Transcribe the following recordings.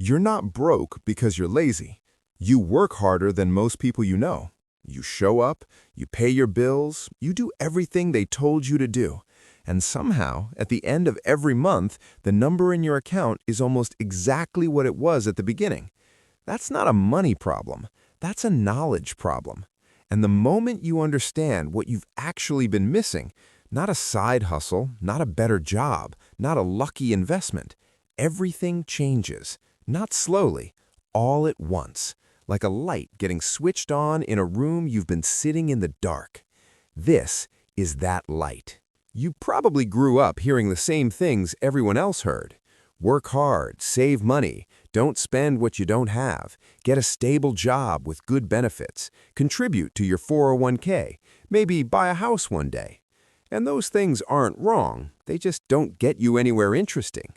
You're not broke because you're lazy. You work harder than most people you know. You show up, you pay your bills, you do everything they told you to do. And somehow, at the end of every month, the number in your account is almost exactly what it was at the beginning. That's not a money problem. That's a knowledge problem. And the moment you understand what you've actually been missing, not a side hustle, not a better job, not a lucky investment, everything changes. Not slowly, all at once, like a light getting switched on in a room you've been sitting in the dark. This is that light. You probably grew up hearing the same things everyone else heard. Work hard, save money, don't spend what you don't have, get a stable job with good benefits, contribute to your 401k, maybe buy a house one day. And those things aren't wrong, they just don't get you anywhere interesting.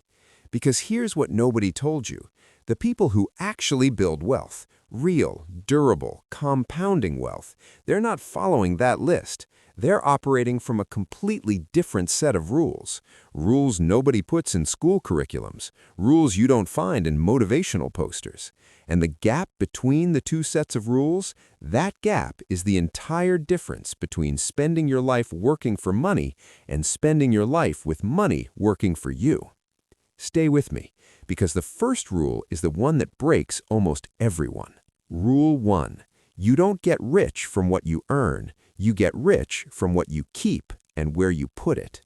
Because here's what nobody told you. The people who actually build wealth, real, durable, compounding wealth, they're not following that list. They're operating from a completely different set of rules. Rules nobody puts in school curriculums. Rules you don't find in motivational posters. And the gap between the two sets of rules, that gap is the entire difference between spending your life working for money and spending your life with money working for you. Stay with me, because the first rule is the one that breaks almost everyone. Rule 1. You don't get rich from what you earn. You get rich from what you keep and where you put it.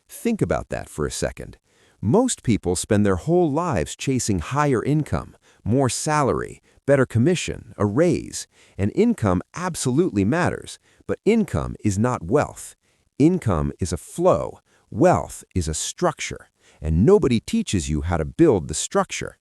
Think about that for a second. Most people spend their whole lives chasing higher income, more salary, better commission, a raise. And income absolutely matters, but income is not wealth. Income is a flow. Wealth is a structure. And nobody teaches you how to build the structure.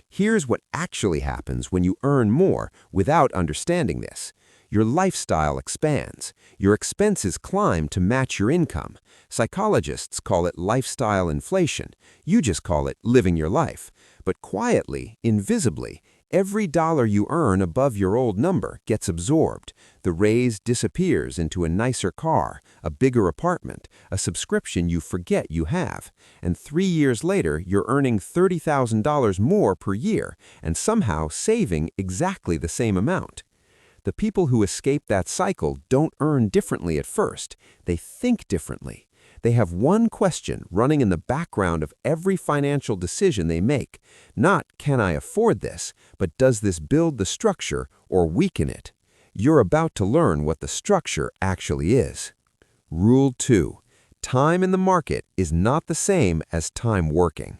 Here's what actually happens when you earn more without understanding this. Your lifestyle expands. Your expenses climb to match your income. Psychologists call it lifestyle inflation. You just call it living your life. But quietly, invisibly, every dollar you earn above your old number gets absorbed. The raise disappears into a nicer car, a bigger apartment, a subscription you forget you have. And 3 years later, you're earning $30,000 more per year and somehow saving exactly the same amount. The people who escape that cycle don't earn differently at first. They think differently. They have one question running in the background of every financial decision they make. Not, can I afford this, but does this build the structure or weaken it? You're about to learn what the structure actually is. Rule 2. Time in the market is not the same as time working.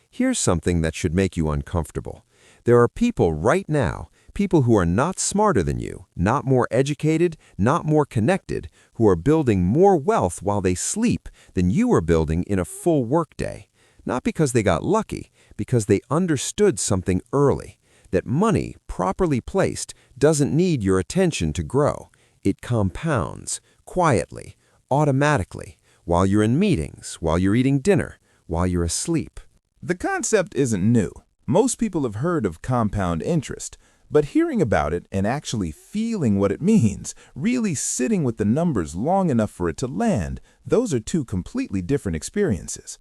Here's something that should make you uncomfortable. There are people right now, people who are not smarter than you, not more educated, not more connected, who are building more wealth while they sleep than you are building in a full workday. Not because they got lucky, because they understood something early, that money, properly placed, doesn't need your attention to grow. It compounds, quietly, automatically, while you're in meetings, while you're eating dinner, while you're asleep. The concept isn't new. Most people have heard of compound interest. But hearing about it and actually feeling what it means, really sitting with the numbers long enough for it to land, those are two completely different experiences.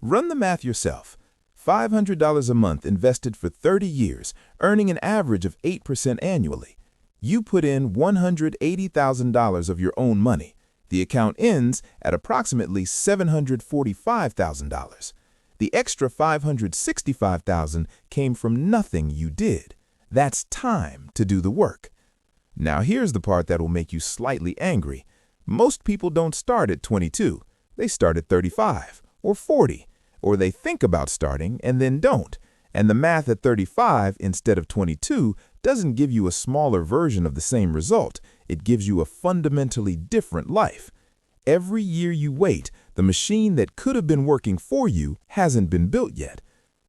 Run the math yourself. $500 a month invested for 30 years, earning an average of 8% annually. You put in $180,000 of your own money. The account ends at approximately $745,000. The extra $565,000 came from nothing you did. That's time to do the work. Now here's the part that will make you slightly angry. Most people don't start at 22. They start at 35 or 40, or they think about starting and then don't. And the math at 35 instead of 22 doesn't give you a smaller version of the same result. It gives you a fundamentally different life. Every year you wait, the machine that could have been working for you hasn't been built yet.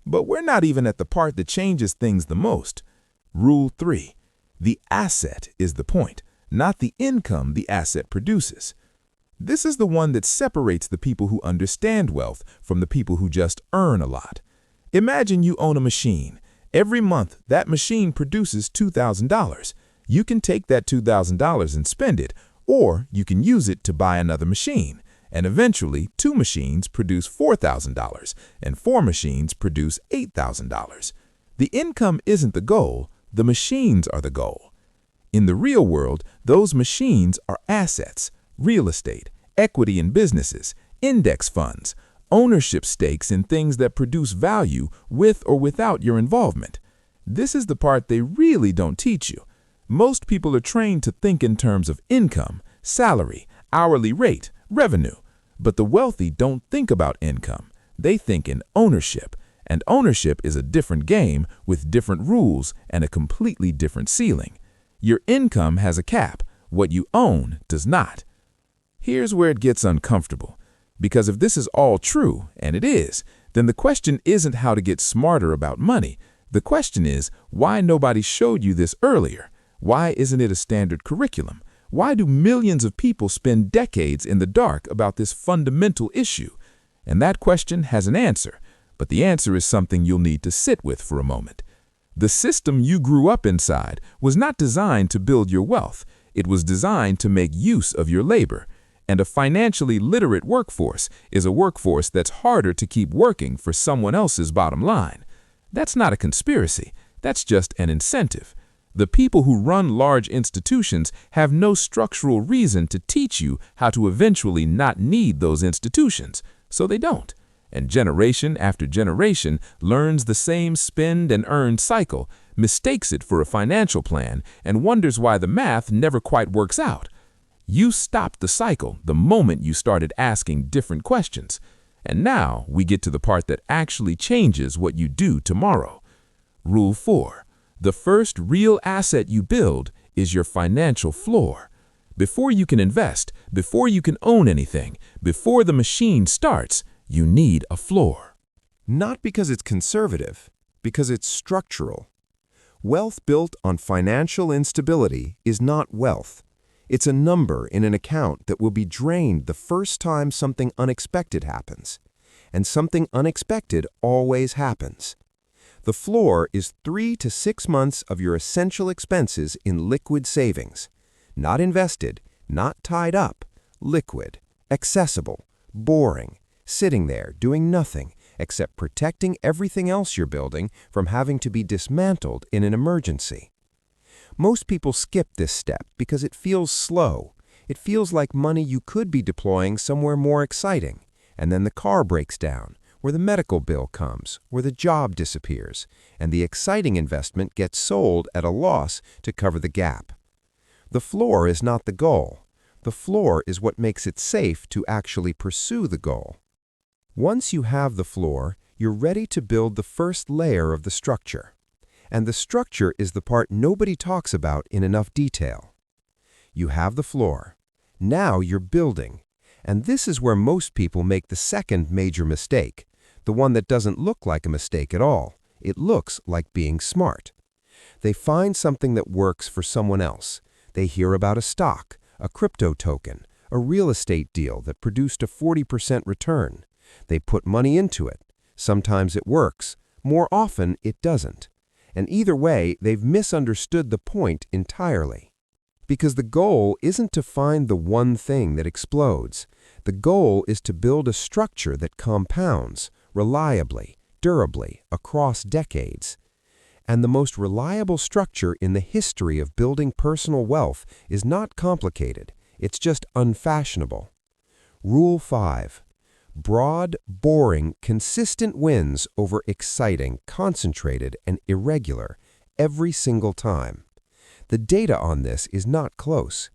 But we're not even at the part that changes things the most. Rule 3. The asset is the point, not the income the asset produces. This is the one that separates the people who understand wealth from the people who just earn a lot. Imagine you own a machine. Every month, that machine produces $2,000. You can take that $2,000 and spend it, or you can use it to buy another machine. And eventually, 2 machines produce $4,000, and 4 machines produce $8,000. The income isn't the goal, the machines are the goal. In the real world, those machines are assets, real estate, equity in businesses, index funds, ownership stakes in things that produce value with or without your involvement. This is the part they really don't teach you. Most people are trained to think in terms of income, salary, hourly rate, revenue. But the wealthy don't think about income. They think in ownership. And ownership is a different game with different rules and a completely different ceiling. Your income has a cap. What you own does not. Here's where it gets uncomfortable. Because if this is all true, and it is, then the question isn't how to get smarter about money. The question is why nobody showed you this earlier. Why isn't it a standard curriculum? Why do millions of people spend decades in the dark about this fundamental issue? And that question has an answer, but the answer is something you'll need to sit with for a moment. The system you grew up inside was not designed to build your wealth. It was designed to make use of your labor. And a financially literate workforce is a workforce that's harder to keep working for someone else's bottom line. That's not a conspiracy. That's just an incentive. The people who run large institutions have no structural reason to teach you how to eventually not need those institutions, so they don't. And generation after generation learns the same spend and earn cycle, mistakes it for a financial plan, and wonders why the math never quite works out. You stopped the cycle the moment you started asking different questions. And now we get to the part that actually changes what you do tomorrow. Rule 4. The first real asset you build is your financial floor. Before you can invest, before you can own anything, before the machine starts, you need a floor. Not because it's conservative, because it's structural. Wealth built on financial instability is not wealth. It's a number in an account that will be drained the first time something unexpected happens. And something unexpected always happens. The floor is 3 to 6 months of your essential expenses in liquid savings. Not invested, not tied up, liquid, accessible, boring, sitting there doing nothing except protecting everything else you're building from having to be dismantled in an emergency. Most people skip this step because it feels slow. It feels like money you could be deploying somewhere more exciting. And then the car breaks down, or the medical bill comes, or the job disappears, and the exciting investment gets sold at a loss to cover the gap. The floor is not the goal. The floor is what makes it safe to actually pursue the goal. Once you have the floor, you're ready to build the first layer of the structure. And the structure is the part nobody talks about in enough detail. You have the floor. Now you're building. And this is where most people make the second major mistake, the one that doesn't look like a mistake at all. It looks like being smart. They find something that works for someone else. They hear about a stock, a crypto token, a real estate deal that produced a 40% return. They put money into it. Sometimes it works. More often, it doesn't. And either way, they've misunderstood the point entirely. Because the goal isn't to find the one thing that explodes. The goal is to build a structure that compounds reliably, durably, across decades. And the most reliable structure in the history of building personal wealth is not complicated. It's just unfashionable. Rule 5. Broad, boring, consistent wins over exciting, concentrated, and irregular every single time. The data on this is not close.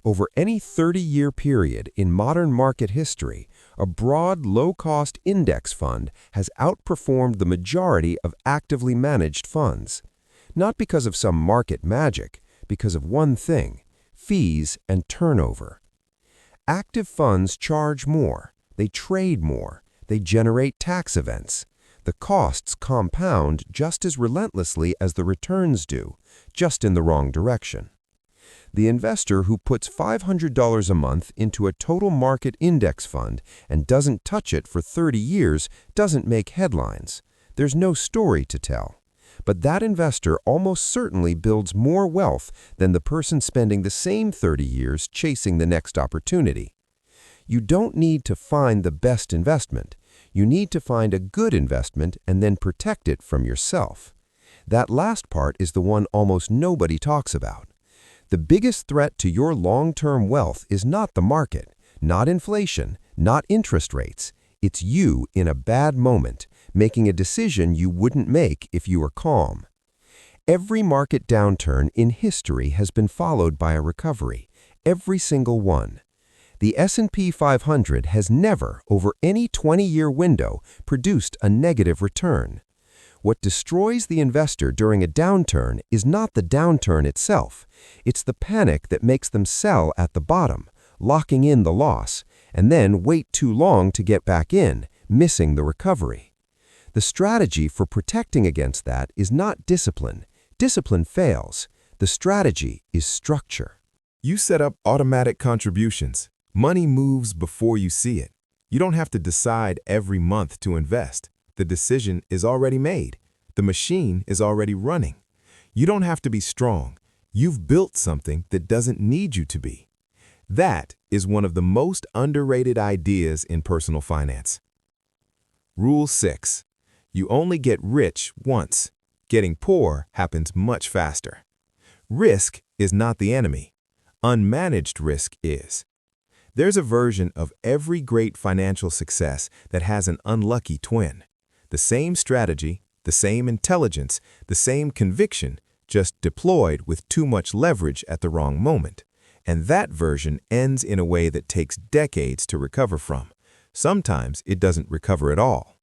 Over any 30-year period in modern market history, a broad, low-cost index fund has outperformed the majority of actively managed funds. Not because of some market magic, because of one thing: fees and turnover. Active funds charge more, they trade more, they generate tax events. The costs compound just as relentlessly as the returns do, just in the wrong direction. The investor who puts $500 a month into a total market index fund and doesn't touch it for 30 years doesn't make headlines. There's no story to tell. But that investor almost certainly builds more wealth than the person spending the same 30 years chasing the next opportunity. You don't need to find the best investment. You need to find a good investment and then protect it from yourself. That last part is the one almost nobody talks about. The biggest threat to your long-term wealth is not the market, not inflation, not interest rates. It's you in a bad moment, making a decision you wouldn't make if you were calm. Every market downturn in history has been followed by a recovery, every single one. The S&P 500 has never, over any 20-year window, produced a negative return. What destroys the investor during a downturn is not the downturn itself. It's the panic that makes them sell at the bottom, locking in the loss, and then wait too long to get back in, missing the recovery. The strategy for protecting against that is not discipline. Discipline fails. The strategy is structure. You set up automatic contributions. Money moves before you see it. You don't have to decide every month to invest. The decision is already made. The machine is already running. You don't have to be strong. You've built something that doesn't need you to be. That is one of the most underrated ideas in personal finance. Rule 6. You only get rich once. Getting poor happens much faster. Risk is not the enemy. Unmanaged risk is. There's a version of every great financial success that has an unlucky twin. The same strategy, the same intelligence, the same conviction, just deployed with too much leverage at the wrong moment. And that version ends in a way that takes decades to recover from. Sometimes it doesn't recover at all.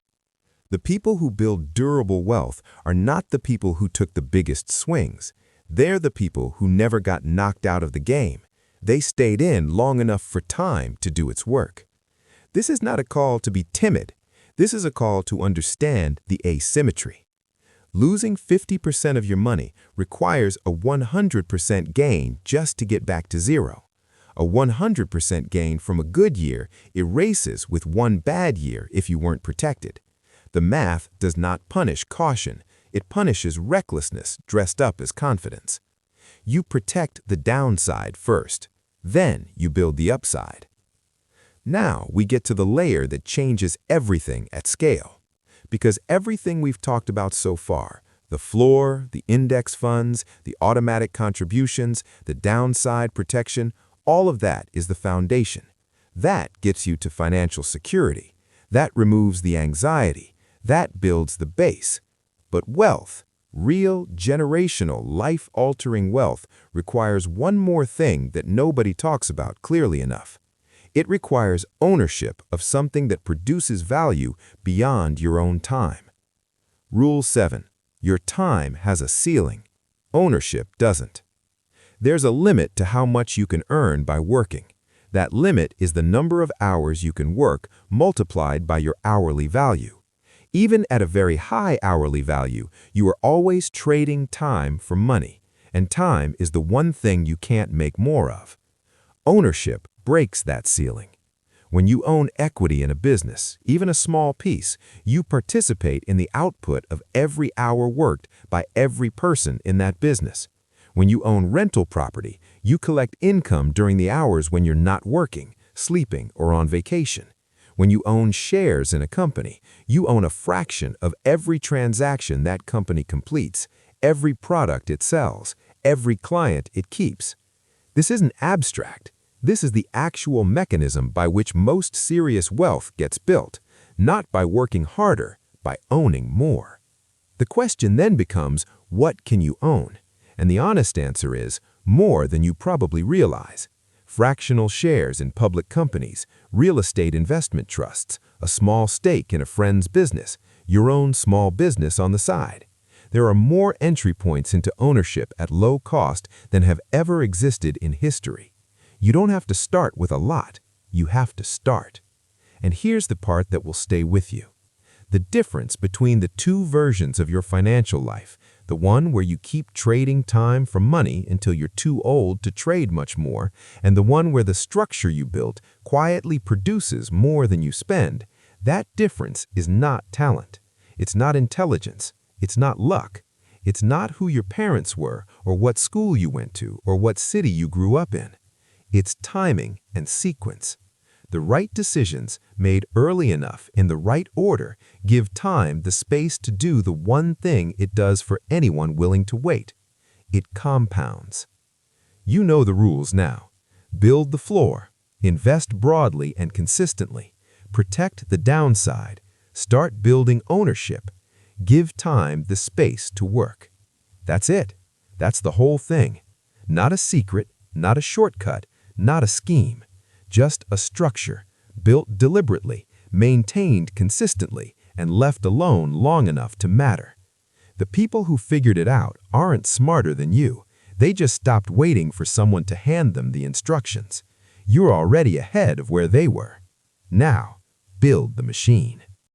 The people who build durable wealth are not the people who took the biggest swings. They're the people who never got knocked out of the game. They stayed in long enough for time to do its work. This is not a call to be timid. This is a call to understand the asymmetry. Losing 50% of your money requires a 100% gain just to get back to zero. A 100% gain from a good year erases with one bad year if you weren't protected. The math does not punish caution. It punishes recklessness dressed up as confidence. You protect the downside first. Then you build the upside. Now we get to the layer that changes everything at scale. Because everything we've talked about so far, the floor, the index funds, the automatic contributions, the downside protection, all of that is the foundation. That gets you to financial security. That removes the anxiety. That builds the base. But wealth, real, generational, life-altering wealth, requires one more thing that nobody talks about clearly enough. It requires ownership of something that produces value beyond your own time. Rule 7. Your time has a ceiling. Ownership doesn't. There's a limit to how much you can earn by working. That limit is the number of hours you can work multiplied by your hourly value. Even at a very high hourly value, you are always trading time for money, and time is the one thing you can't make more of. Ownership breaks that ceiling. When you own equity in a business, even a small piece, you participate in the output of every hour worked by every person in that business. When you own rental property, you collect income during the hours when you're not working, sleeping, or on vacation. When you own shares in a company, you own a fraction of every transaction that company completes, every product it sells, every client it keeps. This isn't abstract. This is the actual mechanism by which most serious wealth gets built, not by working harder, by owning more. The question then becomes, what can you own? And the honest answer is, more than you probably realize. Fractional shares in public companies, real estate investment trusts, a small stake in a friend's business, your own small business on the side. There are more entry points into ownership at low cost than have ever existed in history. You don't have to start with a lot. You have to start. And here's the part that will stay with you. The difference between the two versions of your financial life, the one where you keep trading time for money until you're too old to trade much more, and the one where the structure you built quietly produces more than you spend, that difference is not talent. It's not intelligence. It's not luck. It's not who your parents were, or what school you went to, or what city you grew up in. It's timing and sequence. The right decisions, made early enough in the right order, give time the space to do the one thing it does for anyone willing to wait. It compounds. You know the rules now. Build the floor. Invest broadly and consistently. Protect the downside. Start building ownership. Give time the space to work. That's it. That's the whole thing. Not a secret, not a shortcut, not a scheme. Just a structure, built deliberately, maintained consistently, and left alone long enough to matter. The people who figured it out aren't smarter than you. They just stopped waiting for someone to hand them the instructions. You're already ahead of where they were. Now, build the machine.